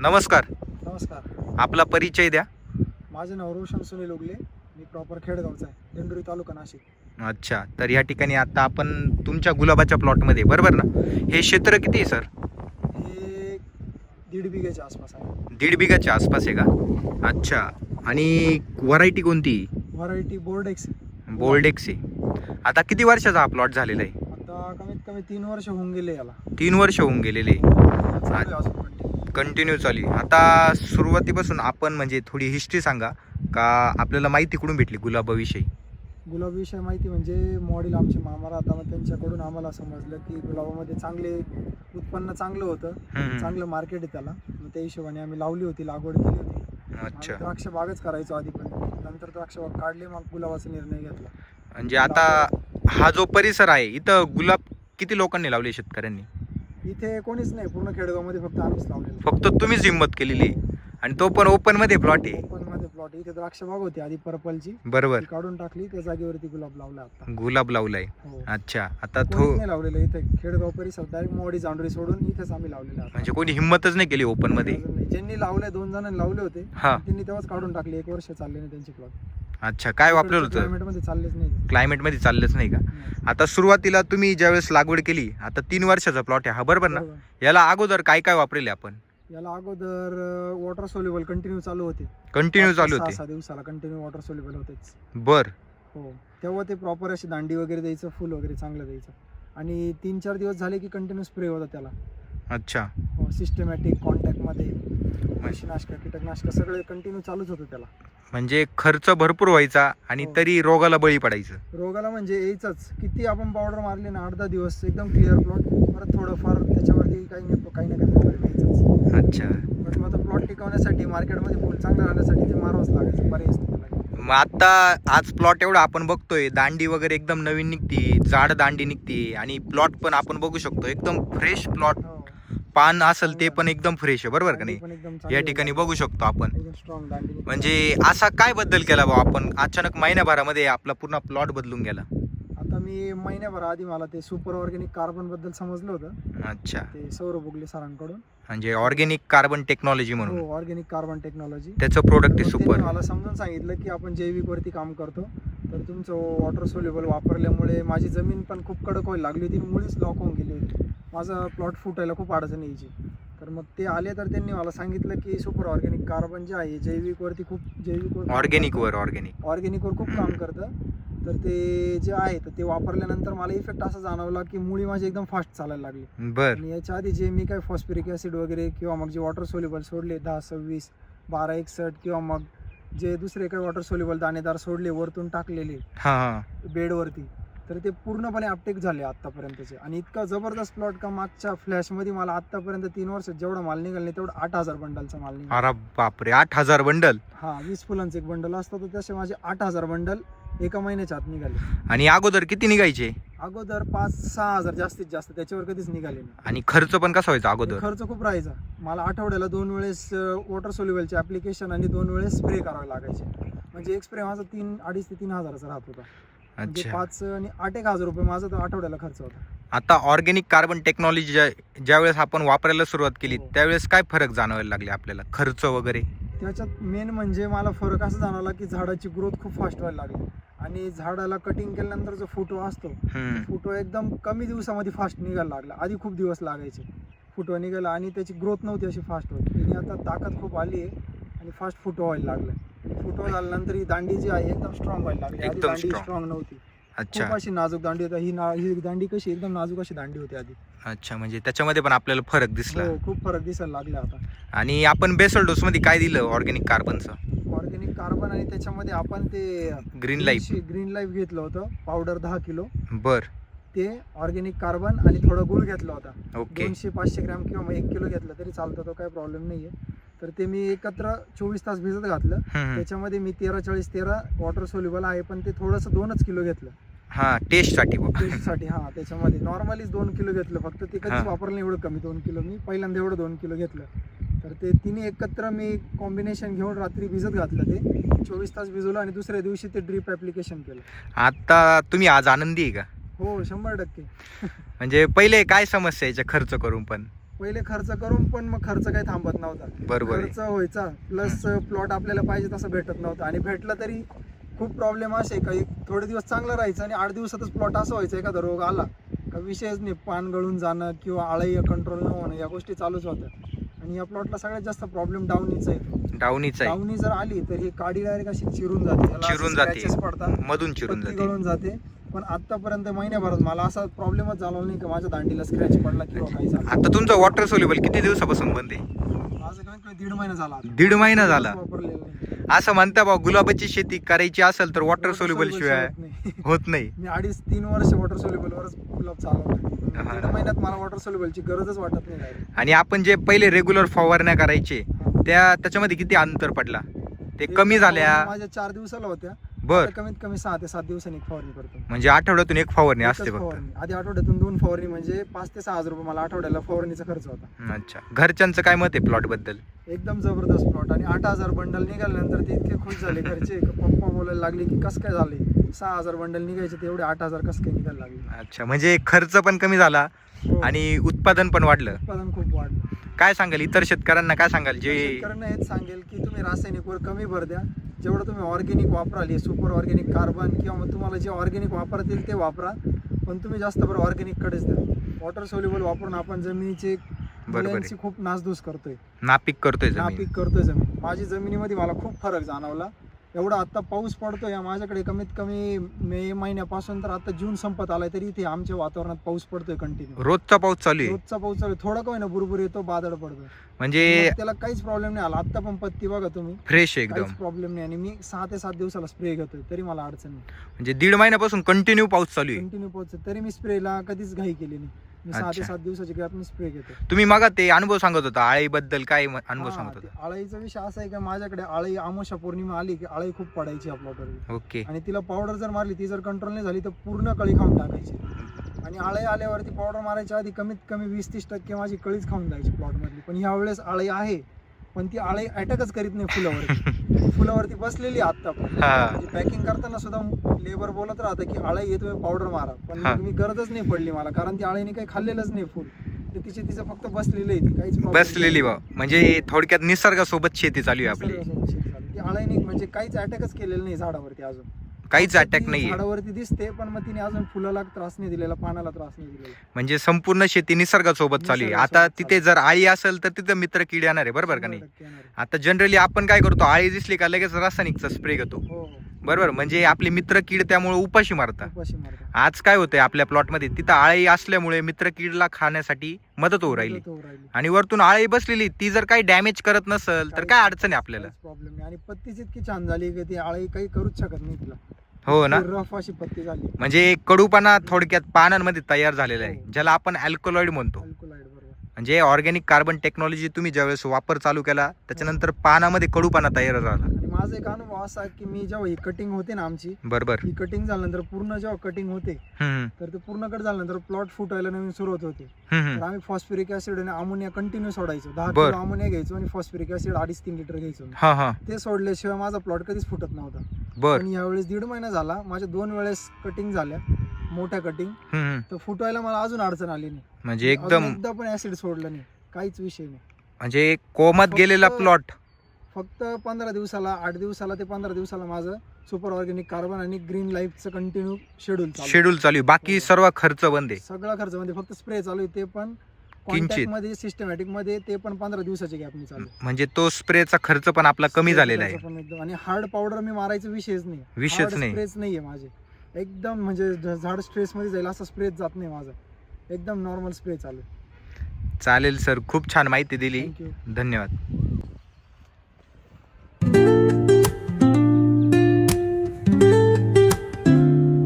नमस्कार. नमस्कार. आपला परिचय द्या. माझे नाव रोशन सुनील उगले. मी प्रॉपर खेडगावचा आहे, दिंडोरी तालुका, नाशिक. अच्छा, तर या ठिकाणी आता आपण तुमच्या गुलाबाच्या प्लॉटमध्ये, बरोबर ना? हे क्षेत्र किती आहे सर? हे 1.5 बिघ्याच्या आसपास आहे. 1.5 बिघाच्या आसपास आहे का? अच्छा. आणि व्हरायटी कोणती? Variety Bordeaux. बोल्डेक्स आहे. आता किती वर्षाचा हा प्लॉट झालेला आहे? आता कमीत कमी 3 वर्ष होऊन गेले याला. 3 वर्ष होऊन गेलेले. चालू आहे अजून continue. कंटिन्यू चालू आहे. आता सुरुवातीपासून आपण म्हणजे थोडी हिस्ट्री सांगा का, आपल्याला माहिती कुठून भेटली गुलाबाविषयी? गुलाबविषयी माहिती म्हणजे मॉडेल आमचे मामा राहता, मग त्यांच्याकडून आम्हाला समजलं की गुलाबामध्ये चांगले उत्पन्न चांगलं होतं, चांगलं मार्केट आहे त्याला. मग त्या हिशोबाने आम्ही लावली होती, लागवड केली होती. अच्छा. द्राक्ष बागच करायचो आधी, पण नंतर द्राक्ष बाग काढले, मग गुलाबाचा निर्णय घेतला. म्हणजे आता हा जो परिसर आहे इथं गुलाब किती लोकांनी लावले शेतकऱ्यांनी? इथे कोणीच नाही, पूर्ण खेडगावमध्ये फक्त आम्हीच लावलेलं. फक्त तुम्हीच हिंमत केलेली आहे. आणि तो पण ओपन मध्ये प्लॉट आहे. ओपन मध्ये प्लॉट. इथे द्राक्ष बाग होती आधी पर्पलची, बरोबर. ती काढून टाकली, त्या जागेवरती गुलाब लावला आता. गुलाब लावलाय. हो. अच्छा. आता कोणीच नाही लावलेलं इथे खेडगाव परिसर, डायरेक्ट मोडी जांडोरी सोडून इथेच आम्ही लावलेलं आहे. म्हणजे कोणी हिंमतच नाही केली ओपन मध्ये. अजून नाही. ज्यांनी लावले 2 जणांनी लावले होते, हा. त्यांनी तेव्हाच काढून टाकले. 1 वर्ष चालले नाही त्यांचे प्लॉट. अच्छा. काय वापरलं होतं? क्लायमेट मध्ये चाललेच नाही. क्लायमेट मध्ये चाललंच नाही का? आता सुरुवातीला तुम्ही ज्यावेळेस लागवड केली, आता 3 वर्षाचा प्लॉट आहे हा, बरोबर ना? बरोबर. याला अगोदर काय काय वापरले आपण? याला अगोदर वॉटर सोल्युबल कंटिन्यू चालू होते. कंटिन्यू चालू 6 होते. दिवसाला कंटिन्यू वॉटर सोल्युबल होतेच. बर. हो. तेव्हा ते प्रॉपर अशी दांडी वगैरे द्यायचं, फुल वगैरे चांगलं द्यायचं. आणि 3-4 दिवस झाले की कंटिन्यू स्प्रे होता त्याला. अच्छा. हो. सिस्टमॅटिक कॉन्टॅक्टमध्ये बुरशीनाशक, कीटकनाशक सगळे कंटिन्यू चालूच होतं त्याला. म्हणजे खर्च भरपूर व्हायचा आणि हो. तरी रोगाला बळी पडायचं. रोगाला म्हणजे यायचंच. किती आपण पावडर मारली ना, 8-10 दिवस एकदम क्लिअर प्लॉट, परत थोडंफार त्याच्यावरती काही ना काही प्रॉब्लेम यायचाच. अच्छा. पण मग प्लॉट टिकवण्यासाठी, मार्केटमध्ये फुल चांगलं राहण्यासाठी ते मारावंच लागायचं, पर्यायच नाही त्याला. मग आता आज प्लॉट एवढा आपण बघतोय, दांडी वगैरे एकदम नवीन निघते, जाड दांडी निघते आणि प्लॉट पण आपण बघू शकतो एकदम फ्रेश प्लॉट. हो. पान असेल ते पण एकदम फ्रेश आहे, बरोबर का दांडी नाही? पण एकदम या चांगली ठिकाणी होती. बघू शकतो आपण. एकदम स्ट्रॉंग दांडी निघते. म्हणजे असा काय बदल केला बा आपण, अचानक महिन्याभरामध्ये आपला पूर्ण प्लॉट बदलून गेला? आता मी महिन्याभर आधी मला ते सुपर ऑर्गॅनिक कार्बन बद्दल समजलं होतं. अच्छा. ते सौरभ उगले सरांकडून. म्हणजे ऑर्गॅनिक कार्बन टेक्नॉलॉजी म्हणून हो. Organic carbon technology. त्याचं प्रोडक्ट आहे तर मग सुपर. त्यांनी मला समजून सांगितलं की आपण जैविक वरती काम करतो, तर तुमचं वॉटर सोल्युबल वापरल्यामुळे माझी जमीन पण खूप कडक व्हायला लागली होती, मुळीच लॉक होऊन गेली होती. माझा प्लॉट फुटायला खूप अडचण यायची. तर मग ते आले, तर त्यांनी मला सांगितलं की सुपर ऑर्गॅनिक कार्बन जे आहे जैविकवर ऑर्गॅनिकवर खूप काम करतं. तर ते जे आहे, तर ते वापरल्यानंतर मला इफेक्ट असा जाणवला की मुळी माझी एकदम फास्ट चालायला लागली. बर. आणि याच्या आधी जे मी काय फॉस्फरिक ॲसिड वगैरे किंवा मग जे वॉटर सोल्युबल सोडले 10-26, 12-61 किंवा मग जे दुसरे काही वॉटर सोल्युबल दाणेदार सोडले वरतून टाकलेले हा. बेडवरती, तर ते पूर्णपणे अपटेक झाले आत्तापर्यंतचे. आणि इतका जबरदस्त प्लॉट का मागच्या फ्लॅशमध्ये मला आत्तापर्यंत 3 वर्षात जेवढा माल निघाला नाही तेवढा 8,000 बंडलचा माल निघाला. अरे बापरे, 8,000 बंडल. हा. 20 फुलांचं एक बंडल असतं, तर तसे माझे 8,000 बंडल एका महिन्याच्या आत निघाले. आणि अगोदर किती निघायचे? अगोदर 5-6 हजार जास्तीत जास्त, त्याच्यावर कधीच निघाले नाही. आणि खर्च पण कसा व्हायचा अगोदर? खर्च खूप राहायचा. मला आठवड्याला 2 वेळेस वॉटर सोल्युबलचे ऍप्लिकेशन आणि 2 वेळेस स्प्रे करावे लागायचे. म्हणजे एक स्प्रे माझा 2,500 ते 3,000चा राहत होता. म्हणजे 5 आणि 8,000 रुपये माझा तो आठवड्याला खर्च होता. आता ऑर्गॅनिक कार्बन टेक्नॉलॉजी ज्यावेळेस आपण वापरायला सुरुवात केली, हो. त्यावेळेस काय फरक जाणवायला लागले आपल्याला, खर्च वगैरे? त्याच्यात मेन म्हणजे मला फरक असा जाणवला की झाडाची ग्रोथ खूप फास्ट व्हायला लागली. आणि झाडाला कटिंग केल्यानंतर जो फुटवा असतो, फुटवा एकदम कमी दिवसामध्ये फास्ट निघायला लागला. आधी खूप दिवस लागायचे फुटवा निघायला, आणि त्याची ग्रोथ नव्हती अशी फास्ट होत. त्याने आता ताकद खूप आली आहे आणि फास्ट फुटवा व्हायला लागला. फुटवा झाल्यानंतर ही दांडी जी आहे एकदम स्ट्रॉंग व्हायला लागली. आधी दांडी स्ट्रॉंग नव्हती. अच्छा. खूप अशी नाजूक दांडी होती. ही दांडी कशी एकदम नाजूक अशी दांडी होती आधी. अच्छा. म्हणजे त्याच्यामध्ये पण आपल्याला फरक दिसला. हो. खूप फरक दिसायला लागला आता. आणि आपण बेसल डोस मध्ये काय दिलं ऑर्गॅनिक कार्बनचं? ऑर्गॅनिक कार्बन आणि त्याच्यामध्ये आपण ते ग्रीन लाईफ घेतलं होतं पावडर 10 किलो. बर. ते ऑर्गॅनिक कार्बन आणि थोडा गुळ घेतला होता. ओके. 200-500 ग्रॅम किंवा मग 1 किलो घेतलं तरी चालतं, तो काही प्रॉब्लेम नाहीये. तर ते मी एकत्र 24 तास भिजत घातलं. त्याच्यामध्ये मी 13 वॉटर सोल्युबल आहे, पण ते थोडंसं 2च किलो घेतलं. हा. टेस्टसाठी. टेस्टसाठी. हा. त्याच्यामध्ये नॉर्मलीच 2 किलो घेतलं फक्त. ते कधीच वापरलं नाही एवढं कमी 2 किलो. मी पहिल्यांदा एवढं 2 किलो घेतलं. तर ते तिन्ही एकत्र मी कॉम्बिनेशन घेऊन रात्री भिजत घातलं, ते 24 तास भिजवलं आणि दुसऱ्या दिवशी ते ड्रीप ॲप्लिकेशन केलं. आता तुम्ही आज आनंदी आहे का? हो 100%. म्हणजे पहिले काय समस्या याच्या खर्च करून पण? पहिले खर्च करून पण मग खर्च काही थांबत नव्हता. बरोबर आहे. खर्च व्हायचा प्लस प्लॉट आपल्याला पाहिजे तसं भेटत नव्हतं, आणि भेटलं तरी खूप प्रॉब्लेम असे काही थोडे दिवस चांगलं राहायचं आणि 8 दिवसातच प्लॉट असं व्हायचं एखादा रोग आला का विषयच नाही, पान गळून जाणं किंवा आळी कंट्रोल न होणं या गोष्टी चालूच होत्या. आणि या प्लॉटला सगळ्यात जास्त प्रॉब्लेम डाऊनीचा येतो. डाऊनीच आहे. डाऊनी जर आली तर ही काडी डायरेक्ट अशी चिरून जाते, त्याला असे चिरून जाते. scratches पडतात, मधून चिरून पत्ती जाते. गळून जाते. पण आतापर्यंत महिन्याभरात मला असा प्रॉब्लेमच झाला नाही की माझ्या दांडीला स्क्रॅच पडला किंवा काही झालं. आता तुमचं वॉटर सोल्युबल किती दिवसापासून बंद आहे? माझं कमीत कमी 1.5 महिना झाला आता. 1.5 महिना झाला. वापरलेलं नाही. असं म्हणता बा, गुलाबाची शेती करायची असेल तर वॉटर Water सोल्युबल soluble शिवाय होत नाही. होत नाही. मी 2.5-3 वर्ष वॉटर सोल्युबल वरच गुलाब चालवलं. हा. 1.5 महिन्यात मला वॉटर सोल्युबलची गरजच वाटत नाही direct. आणि आपण जे पहिले रेग्युलर फवारण्या करायचे त्याच्यामध्ये किती अंतर पडला? ते कमी झाल्या. माझ्या 4 दिवसाला होत्या. बर. आता कमीत कमी 6 ते 7 दिवसांनी एक फवारणी करतो. म्हणजे आठवड्यातून एक फवारणी एकच असते फक्त. फवारणी. आधी आठवड्यातून 2 फवारणी म्हणजे 5 ते 6 हजार रुपये मला आठवड्याला फवारणीचा खर्च होता. अच्छा, घरच्यांचं काय मत आहे प्लॉट बद्दल? एकदम जबरदस्त प्लॉट. आणि 8,000 बंडल निघाल्यानंतर ते इतके खुश झाले घरचे, पप्पा बोलायला लागले की कसं काय झाले, 6,000 बंडल निघायचे ते एवढे 8,000 कसं काय निघायला लागले. अच्छा, म्हणजे खर्च पण कमी झाला हो. आणि उत्पादन पण वाढलं. उत्पादन खूप वाढलं. काय सांगाल इतर शेतकऱ्यांना, काय सांगाल जे शेतकऱ्यांना हेच सांगेल की तुम्ही रासायनिकवर कमी भर द्या, जेवढं तुम्ही ऑर्गॅनिक वापराल, सुपर ऑर्गॅनिक कार्बन किंवा मग तुम्हाला जे ऑर्गॅनिक वापरतील ते वापरा, पण तुम्ही जास्त बरं ऑर्गॅनिककडेच द्या. वॉटर सोल्युबल वापरून आपण जमिनीची मुलांची खूप नासधूस करतोय, नापीक करतोय जमीन. नापीक करतोय जमीन. माझी जमिनीमध्ये मला खूप फरक जाणवला. एवढा आता पाऊस पडतोय माझ्याकडे कमीत कमी मे महिन्यापासून तर आता जून संपत आलाय तरी इथे आमच्या वातावरणात पाऊस पडतोय कंटिन्यू. रोजचा पाऊस चालू आहे. रोजचा पाऊस चालू आहे. थोडा का होईना बुरबुर येतो, बादळ पडतो, म्हणजे मग त्याला काहीच प्रॉब्लेम नाही आला. आता पण पत्ती बघा तुम्ही फ्रेश आहे काहीच एकदम. प्रॉब्लेम नाही. आणि मी 6 ते 7 दिवसाला स्प्रे घेतोय तरी मला अडचण नाही. म्हणजे 1.5 महिन्यापासून कंटिन्यू पाऊस चालू आहे. कंटिन्यू पोहोचत तरी मी स्प्रेला कधीच घाई केली नाही. मी 6 ते अच्छा. 7 दिवसाची गॅप मी स्प्रे घेतो. तुम्ही मग ते अनुभव सांगत होता आळीबद्दल, काय अनुभव सांगत होता? आळीचा विषय असा आहे की माझ्याकडे आळी अमावस्या पौर्णिमा आली की आळी खूप पडायची आपल्या प्लॉटवर. ओके. आणि तिला पावडर जर मारली, ती जर कंट्रोल नाही झाली तर पूर्ण कळी खाऊन टाकायची. आणि आळी आल्यावरती पावडर मारायच्या आधी कमीत कमी 20-30% माझी कळीच खाऊन जायची प्लॉटमधली. पण ह्या वेळेस आळी आहे, पण ती आळी अटॅकच करीत नाही फुलावरती. फुलावरती बसलेली आता पण. म्हणजे पॅकिंग करताना सुद्धा लेबर बोलत राहतं की आळी येतोय पावडर मारा, पण मी गरजच नाही पडली मला, कारण ती आळीने काही खाल्लेलंच नाही फुल. ते तिचं फक्त बसलेली आहे, ती काहीच problem बसलेली नाही. बा, म्हणजे थोडक्यात निसर्गासोबत शेती चालू आहे आपली. निसर्गासोबत शेती चालू. ती आळीने म्हणजे काहीच अटॅकच केलेलं नाही झाडावरती अजून. काहीच फक्त अटॅक ती नाहीये. झाडावरती दिसते, पण मग तिने अजून फुलाला त्रास नाही दिलेला, पानाला त्रास नाही दिलेला. म्हणजे संपूर्ण शेती निसर्गासोबत चालू आहे. आता तिथे जर आळी असेल तर तिथं मित्र किड येणार आहे, बरोबर का नाही? 100% येणार आहे. आता जनरली आपण काय करतो, आळी दिसली का लगेच रासायनिकचा स्प्रे घेतो, हो, बरोबर? म्हणजे आपले मित्र कीड त्यामुळे उपाशी मारतात. उपाशी मारतात. आज काय होतंय आपल्या प्लॉटमध्ये, तिथं आळी असल्यामुळे मित्र कीडला खाण्यासाठी मदत होऊ राहिली. मदत होऊ राहिली. आणि वरतून आळी बसलेली, ती जर काही डॅमेज करत नसेल तर काय अडचण आहे आपल्याला? प्रॉब्लेम नाही. आणि पत्तीच इतकी छान झाली की ती आळी काही करूच शकत नाही तिला. हो ना. रफ अशी पत्ती झाली. म्हणजे कडूपणा थोडक्यात पानांमध्ये तयार झालेला आहे, ज्याला आपण अल्कलॉइड म्हणतो. अल्कलॉइड, बरोबर. म्हणजे ऑर्गॅनिक कार्बन टेक्नॉलॉजी तुम्ही ज्यावेळेस वापर चालू केला त्याच्यानंतर पानामध्ये कडूपणा तयार झाला. आणि माझा एक अनुभव असा की मी जेव्हा ही कटिंग होते ना आमची, बरोबर. ही कटिंग झाल्यानंतर पूर्ण जेव्हा कटिंग होते तर ते पूर्ण कट झाल्यानंतर प्लॉट फुटायला नवीन सुरुवात होते. तर आम्ही फॉस्फरिक ऍसिड आणि अमोनिया कंटिन्यू सोडायचो. 10 किलो अमोनिया घ्यायचो आणि फॉस्फरिक ऍसिड 2.5-3 लिटर घ्यायचो. ते सोडल्याशिवाय माझा प्लॉट कधीच फुटत नव्हता. पण यावेळेस 1.5 महिना झाला, माझ्या 2 वेळेस कटिंग झाल्या, मोठ्या कटिंग, तर फुटवायला मला अजून अडचण आली नाही. म्हणजे एकदम एकदा पण ऍसिड सोडलं नाही, काहीच विषय नाही. म्हणजे कोमात गेलेला प्लॉट. फक्त 15 दिवसाला, 8 दिवसाला ते 15 दिवसाला माझं सुपर ऑर्गॅनिक कार्बन आणि ग्रीन लाईफचं कंटिन्यू शेड्यूल चालू आहे. बाकी सर्व खर्च बंद आहे. सगळा खर्च म्हणजे फक्त स्प्रे चालू आहे, ते पण किंचित कॉन्टॅक्ट मध्ये, सिस्टमॅटिक मध्ये, ते पण 15 दिवसाच्या गॅपने चालू आहे. म्हणजे तो स्प्रेचा खर्च पण आपला कमी झालेला आहे. आणि हार्ड पावडर मी मारायचा विषयच नाही. स्प्रेच नाहीये माझे. एकदम म्हणजे झाड स्ट्रेस मध्ये जाईल असा स्प्रेच जात नाही माझा. एकदम नॉर्मल स्प्रे चालू आहे. चालेल सर, खूप छान माहिती दिली. थँक्यू. धन्यवाद.